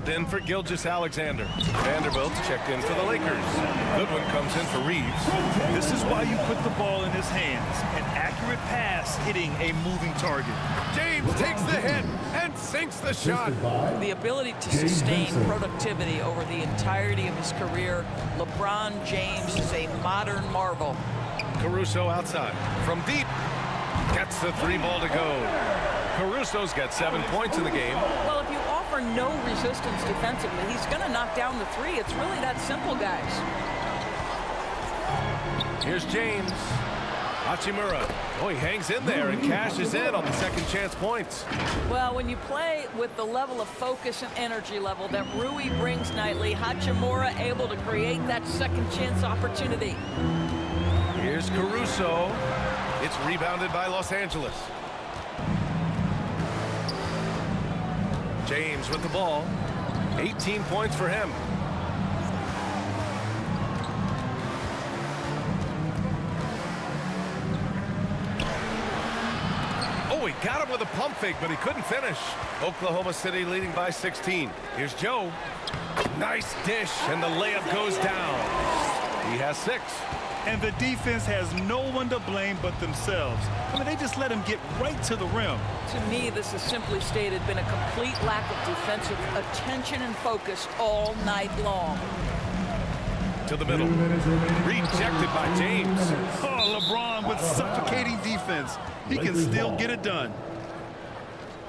Subbed in for Gilgeous-Alexander. Vanderbilt checked in for the Lakers. Goodwin comes in for Reeves. This is why you put the ball in his hands. An accurate pass hitting a moving target. James takes the hit and sinks the shot. The ability to sustain productivity over the entirety of his career. LeBron James is a modern marvel. Caruso outside. From deep. Gets the three ball to go. Caruso's got 7 points in the game. Well, if you offer no resistance defensively, he's going to knock down the three. It's really that simple, guys. Here's James. Hachimura. Oh, he hangs in there and cashes in on the second chance points. Well, when you play with the level of focus and energy level that Rui brings nightly, Hachimura able to create that second chance opportunity. Here's Caruso. It's rebounded by Los Angeles. James with the ball. 18 points for him. Oh, he got him with a pump fake, but he couldn't finish. Oklahoma City leading by 16. Here's Joe. Nice dish, and the layup goes down. He has 6. And the defense has no one to blame but themselves. I mean, they just let him get right to the rim. To me, this is simply stated been a complete lack of defensive attention and focus all night long. To the middle. Rejected by James. Oh, LeBron with suffocating defense. He can still get it done.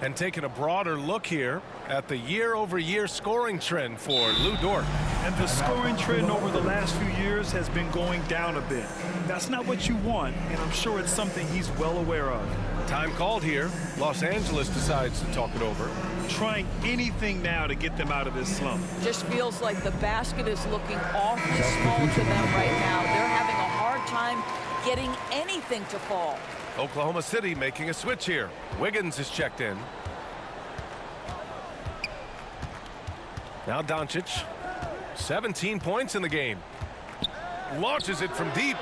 And taking a broader look here at the year-over-year scoring trend for Lu Dort. And the scoring trend over the last few years has been going down a bit. That's not what you want, and I'm sure it's something he's well aware of. Time called here. Los Angeles decides to talk it over. Trying anything now to get them out of this slump. Just feels like the basket is looking awfully small to them right now. They're having a hard time getting anything to fall. Oklahoma City making a switch here. Wiggins is checked in. Now Doncic. 17 points in the game. Launches it from deep.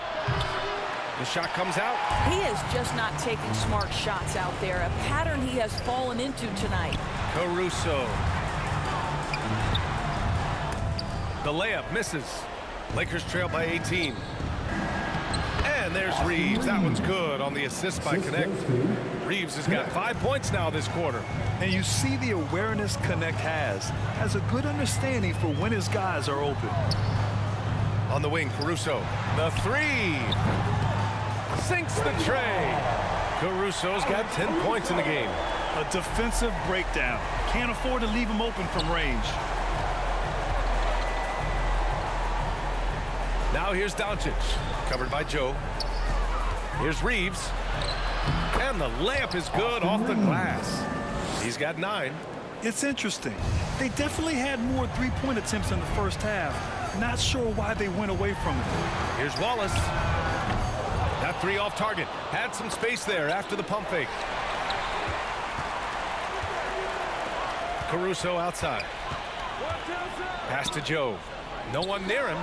The shot comes out. He is just not taking smart shots out there. A pattern he has fallen into tonight. Caruso. The layup misses. Lakers trail by 18. And there's Reeves. That one's good on the assist by Connect. Reeves has got 5 points now this quarter. And you see the awareness Connect has a good understanding for when his guys are open. On the wing, Caruso. The three. Sinks the tray. Caruso's got 10 points in the game. A defensive breakdown. Can't afford to leave him open from range. Now here's Doncic. Covered by Joe. Here's Reeves. And the layup is good off the glass. He's got 9. It's interesting. They definitely had more three-point attempts in the first half. Not sure why they went away from it. Here's Wallace. That three off target. Had some space there after the pump fake. Caruso outside. Pass to Joe. No one near him.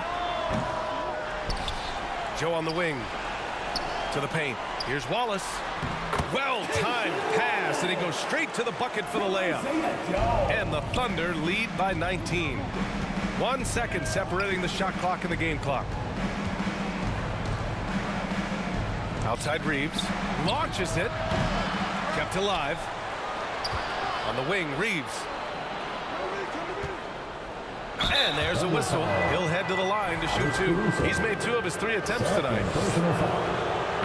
Joe on the wing. To the paint. Here's Wallace. Well-timed pass, and he goes straight to the bucket for the layup. And the Thunder lead by 19. 1 second separating the shot clock and the game clock. Outside Reeves. Launches it. Kept alive. On the wing, Reeves. And there's a whistle. He'll head to the line to shoot 2. He's made 2 of his 3 attempts tonight.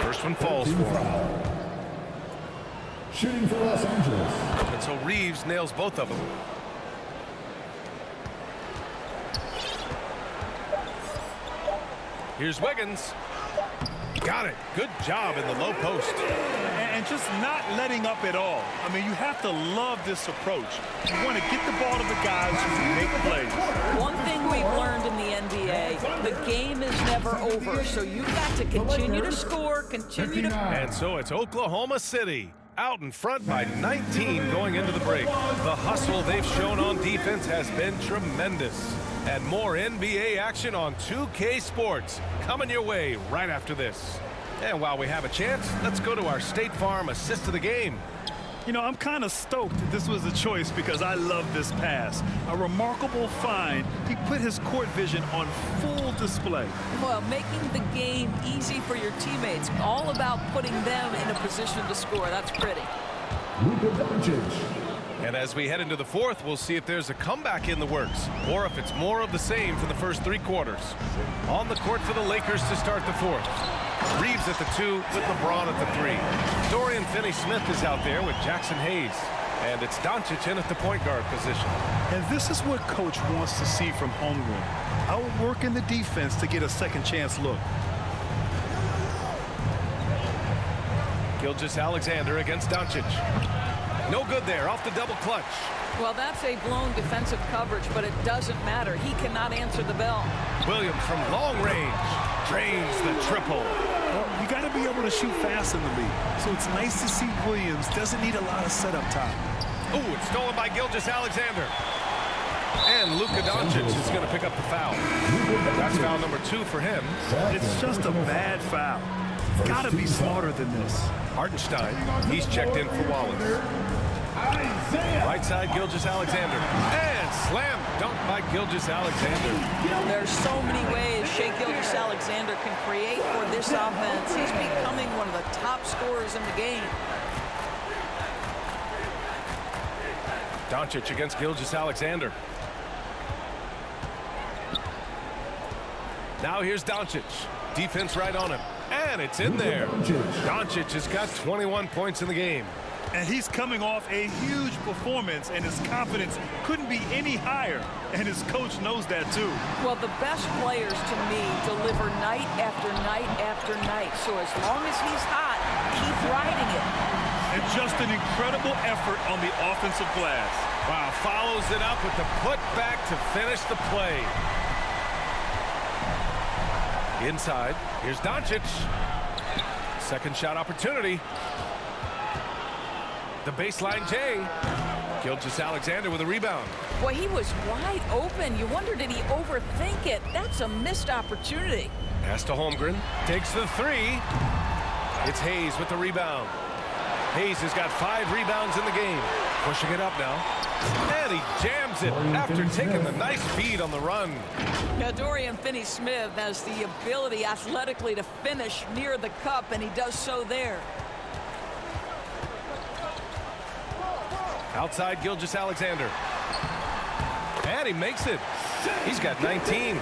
First one falls for him. Shooting for Los Angeles. And so Reeves nails both of them. Here's Wiggins. Got it. Good job in the low post. And just not letting up at all. I mean, you have to love this approach. You want to get the ball to the guys who can make plays. One thing we've learned in the NBA, the game is never over. So you've got to continue to score, continue to... And so it's Oklahoma City out in front by 19 going into the break. The hustle they've shown on defense has been tremendous. And more NBA action on 2K Sports coming your way right after this. And while we have a chance, let's go to our State Farm assist of the game. You know, I'm kind of stoked that this was a choice because I love this pass. A remarkable find. He put his court vision on full display. Well, making the game easy for your teammates. All about putting them in a position to score. That's pretty. Luka Doncic. And as we head into the fourth, we'll see if there's a comeback in the works or if it's more of the same for the first 3 quarters. On the court for the Lakers to start the fourth. Reeves at the 2 with LeBron at the 3. Dorian Finney-Smith is out there with Jackson Hayes. And it's Doncic in at the point guard position. And this is what Coach wants to see from Holmgren. Outworking the defense to get a second chance look. Gilgeous-Alexander against Doncic. No good there, off the double clutch. Well, that's a blown defensive coverage, but it doesn't matter. He cannot answer the bell. Williams from long range drains the triple. Well, you got to be able to shoot fast in the league. So it's nice to see Williams doesn't need a lot of setup time. Ooh, it's stolen by Gilgeous-Alexander. And Luka Doncic is going to pick up the foul. That's foul number 2 for him. It's just a bad foul. Got to be smarter than this. Hartenstein, he's checked in for Wallace. Right side, Gilgeous-Alexander. And slam dunk by Gilgeous-Alexander. There's so many ways Shai Gilgeous-Alexander can create for this offense. He's becoming one of the top scorers in the game. Doncic against Gilgeous-Alexander. Now here's Doncic. Defense right on him. And it's in there. Doncic has got 21 points in the game. And he's coming off a huge performance, and his confidence couldn't be any higher. And his coach knows that, too. Well, the best players, to me, deliver night after night after night. So as long as he's hot, keep riding it. And just an incredible effort on the offensive glass. Wow, follows it up with the putback to finish the play. Inside, here's Doncic. Second shot opportunity. The baseline J. Gilgeous-Alexander with a rebound. Boy, he was wide open. You wonder, did he overthink it? That's a missed opportunity. Pass to Holmgren. Takes the 3. It's Hayes with the rebound. Hayes has got 5 rebounds in the game. Pushing it up now. And he jams it after taking the nice feed on the run. Now, Dorian Finney-Smith has the ability athletically to finish near the cup, and he does so there. Outside Gilgeous-Alexander. And he makes it. He's got 19.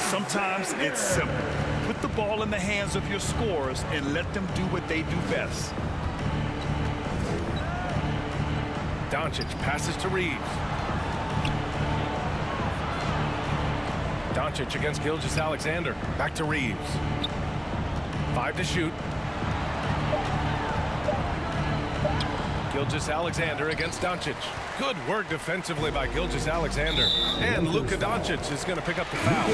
Sometimes it's simple. Put the ball in the hands of your scorers and let them do what they do best. Doncic passes to Reeves. Doncic against Gilgeous-Alexander. Back to Reeves. 5 to shoot. Gilgeous-Alexander against Doncic. Good work defensively by Gilgeous-Alexander. And Luka Doncic is going to pick up the foul.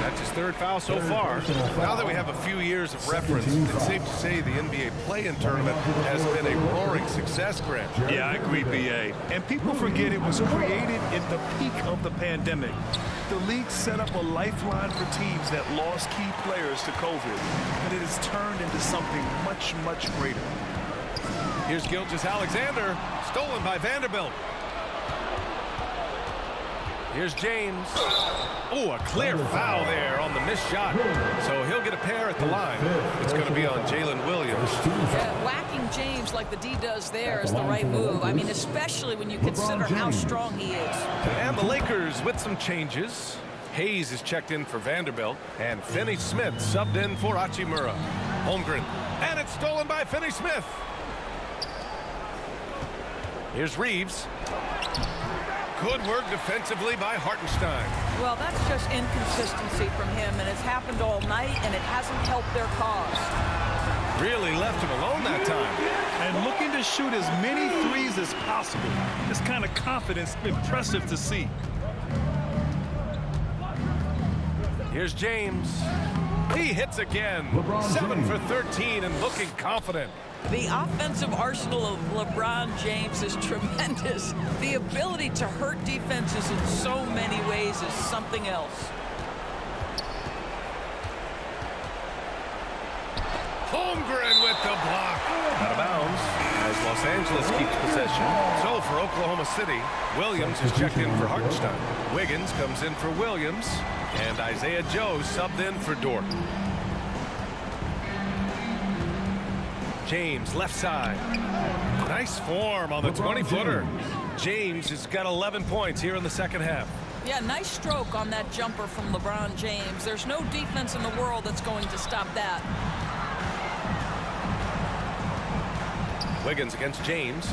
That's his 3rd foul so far. Now that we have a few years of reference, it's safe to say the NBA play-in tournament has been a roaring success, Grant. Yeah, I agree, B.A. And people forget it was created at the peak of the pandemic. The league set up a lifeline for teams that lost key players to COVID, but it has turned into something much, much greater. Here's Gilgeous-Alexander, stolen by Vanderbilt. Here's James. Oh, a clear foul there on the missed shot. So he'll get a pair at the line. It's going to be on Jalen Williams. Yeah, whacking James like the D does there is the right move. I mean, especially when you consider how strong he is. And the Lakers with some changes. Hayes is checked in for Vanderbilt. And Finney-Smith subbed in for Hachimura. Holmgren. And it's stolen by Finney-Smith. Here's Reeves. Good work defensively by Hartenstein. Well, that's just inconsistency from him, and it's happened all night, and it hasn't helped their cause. Really left him alone that time. And looking to shoot as many threes as possible. This kind of confidence, impressive to see. Here's James. He hits again. 7 for 13 and looking confident. The offensive arsenal of LeBron James is tremendous. The ability to hurt defenses in so many ways is something else. Holmgren with the block. Out of bounds. as Los Angeles keeps possession. So for Oklahoma City, Williams is checked in for Hartenstein. Wiggins comes in for Williams, and Isaiah Joe subbed in for Dort. James, left side. Nice form on the 20-footer. James has got 11 points here in the second half. Yeah, nice stroke on that jumper from LeBron James. There's no defense in the world that's going to stop that. Wiggins against James.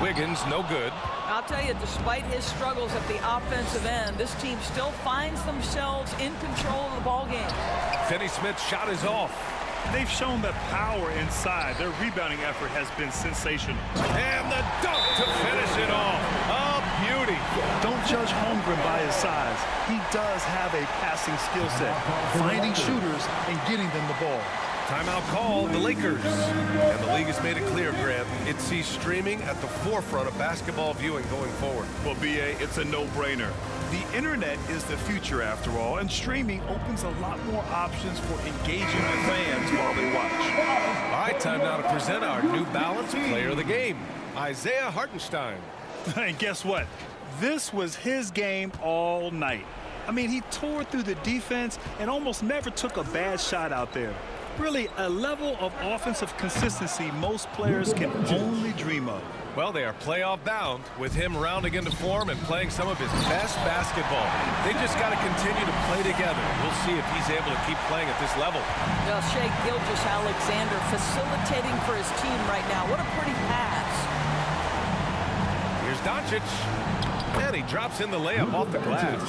Wiggins, no good. I'll tell you, despite his struggles at the offensive end, this team still finds themselves in control of the ball game. Finney-Smith's shot is off. They've shown that power inside. Their rebounding effort has been sensational. And the dunk to finish it off. A beauty. Don't judge Holmgren by his size. He does have a passing skill set, finding shooters and getting them the ball. Timeout called, the Lakers. And the league has made it clear, Grant, it sees streaming at the forefront of basketball viewing going forward. Well, B.A., it's a no-brainer. The internet is the future, after all, and streaming opens a lot more options for engaging with fans while they watch. All right, time now to present our New Balance player of the game, Isaiah Hartenstein. And guess what? This was his game all night. I mean, he tore through the defense and almost never took a bad shot out there. Really, a level of offensive consistency most players can only dream of. Well, they are playoff bound with him rounding into form and playing some of his best basketball. They just got to continue to play together. We'll see if he's able to keep playing at this level. Well, Shai Gilgeous-Alexander facilitating for his team right now. What a pretty pass. Here's Doncic. And he drops in the layup off the glass.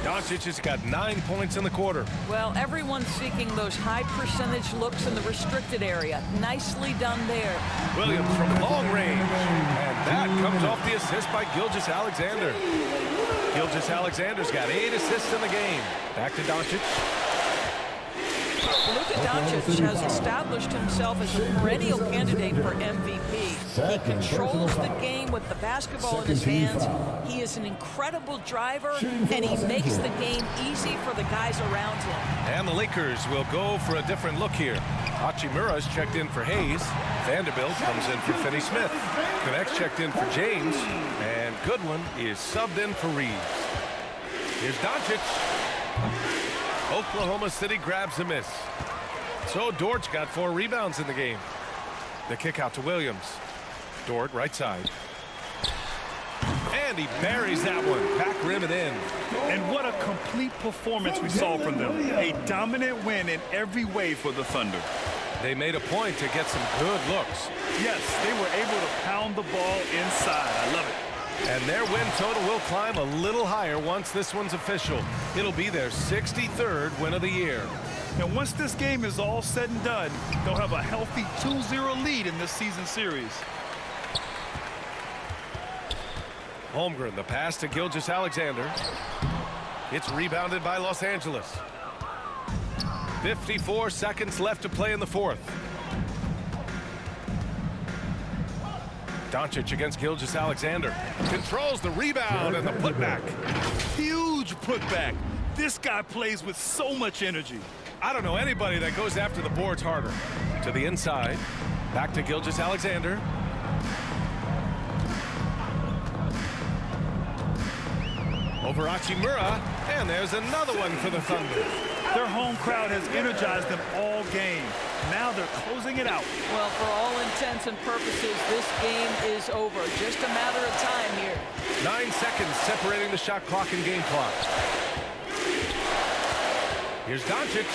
Doncic has got 9 points in the quarter. Well, everyone's seeking those high percentage looks in the restricted area. Nicely done there. Williams from long range. And that comes off the assist by Gilgeous-Alexander. Gilgeous-Alexander's got 8 assists in the game. Back to Doncic. Luka Doncic has established himself as a perennial candidate for MVP. He controls the game with the basketball in his hands. He is an incredible driver, and he makes the game easy for the guys around him. And the Lakers will go for a different look here. Hachimura's checked in for Hayes. Vanderbilt comes in for Finney-Smith. Connect's checked in for James. And Goodwin is subbed in for Reeves. Here's Doncic. Oklahoma City grabs a miss. So Dort's got 4 rebounds in the game. The kick out to Williams. Dort, right side. And he buries that one. Back rim and in. And what a complete performance we saw from them. A dominant win in every way for the Thunder. They made a point to get some good looks. Yes, they were able to pound the ball inside. I love it. And their win total will climb a little higher once this one's official. It'll be their 63rd win of the year. And once this game is all said and done, they'll have a healthy 2-0 lead in this season series. Holmgren, the pass to Gilgeous-Alexander. It's rebounded by Los Angeles. 54 seconds left to play in the fourth. Doncic against Gilgeous-Alexander. Controls the rebound and the putback. Huge putback. This guy plays with so much energy. I don't know anybody that goes after the boards harder. To the inside. Back to Gilgeous-Alexander. Over Hachimura. And there's another one for the Thunder. Their home crowd has energized them all game. Now they're closing it out. Well, for all intents and purposes, this game is over. Just a matter of time here. 9 seconds separating the shot clock and game clock. Here's Doncic.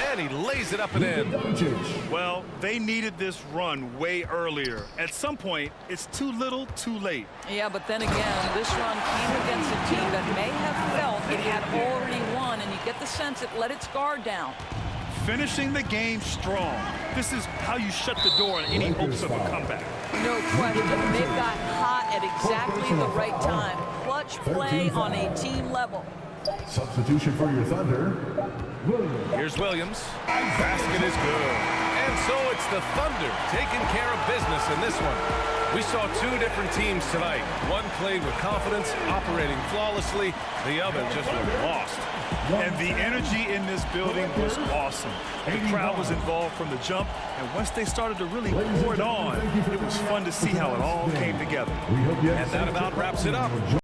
And he lays it up and in. Well, they needed this run way earlier. At some point, it's too little, too late. Yeah, but then again, this run came against a team that may have felt it had already won, and you get the sense it let its guard down. Finishing the game strong. This is how you shut the door on any hopes of a comeback. No question. They've got hot at exactly the right time. Clutch play on a team level. Substitution for your Thunder, Williams. Here's Williams. Basket is good. And so it's the Thunder taking care of business in this one. We saw two different teams tonight. One played with confidence, operating flawlessly. The other just looked lost. And the energy in this building was awesome. The crowd was involved from the jump, and once they started to really pour it on, it was fun to see how it all came together. And that about wraps it up.